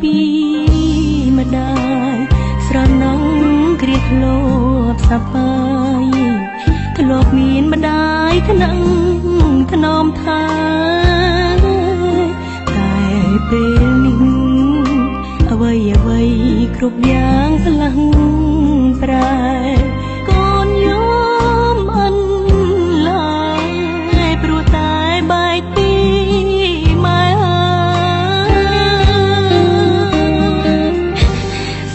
ពីម្ដាយស្រណងគ្រាធ្លាប់សប្បាយធ្លាប់មានម្ដាយថ្នាំងថ្នមថាតែពេលនេះអ្វីគ្រប់យ៉ាងផ្លាំងប្រែកូនយំអិនឡើយព្រោះតែបែកពីម៉ែ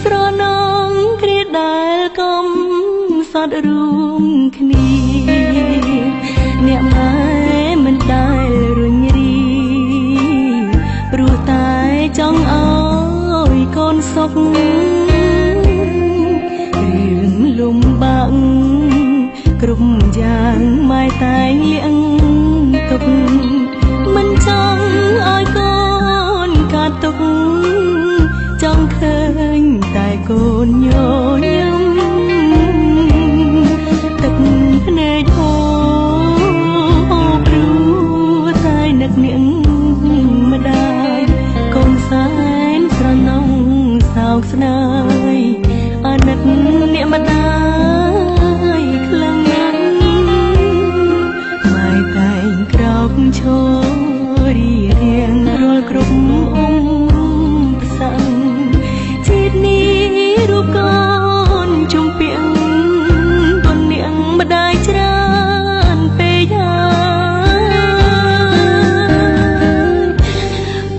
ស្រណងគ្រាដែលកំសត់រួមគ្នាអ្នកម៉ែមិនដែលរុញរីព្រោះតែចង់ឲ្យកូនសុខរឿងលំបាកគ្រប់យ៉ាងម៉ែតែងលៀងទុកមិនចង់ឲ្យកូនកាត់ទុកចង់ឃើញតែកូនញញឹមទឹកភ្នែកហូរព្រោះតែនឹកនាងម្ដាយកូនសែនស្រណងសោកស្ដាយអាណិតអ្នកម្ដាយខ្លាំងណាស់ម៉ែតែងក្រោកឈររៀងរាល់គ្រប់អង្គផ្សាំងជាតិនេះរូបកូនជំពាក់បុណ្យនាងម្ដាយច្រើនពេកហើយ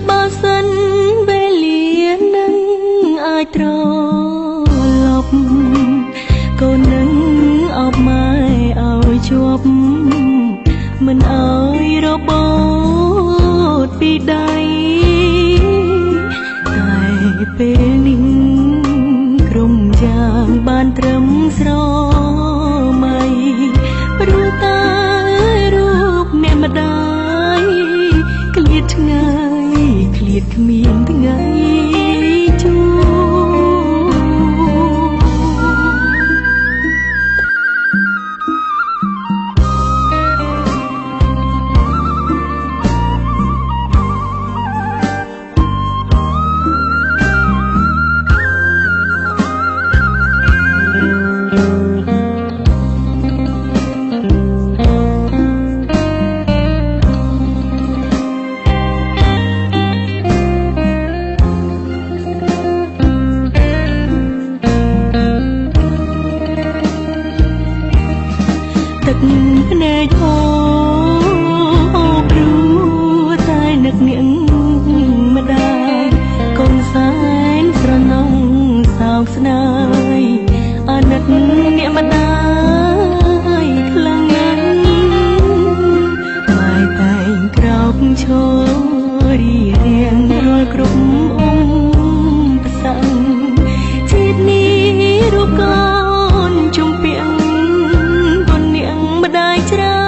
បើសិនវេលានឹងអាចត្រឡប់កូននឹងអបម៉ែឲ្យជាប់មិនឲ្យរបូតពីដៃតែពេលនេះក្រុមយ៉ាងបានត្រឹមស្រមៃព្រោះតែរូបអ្នកម្ដាយឃ្លាតឆ្ងាយឃ្លាតគ្មានថ្ងៃជួបទឹកភ្នែកហូរព្រោះតែនឹកនាងម្ដាយកូនសែនស្រណងសោកស្ដាយអាណិតអ្នកម្ដាយខ្លាំងណាស់ម៉ែតែងក្រោកឈររៀងរាល់គ្រប់អង្គផ្សាំងជាតិនេះរូបកូនជំពាក់ម្ដាយច្រើ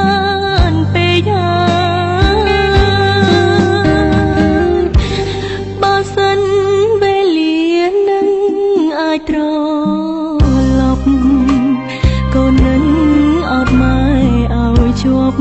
នពេកហើយបើសិនវេលានឹងអាចត្រឡប់កូននឹងអត់ម៉ែឲ្យជាប់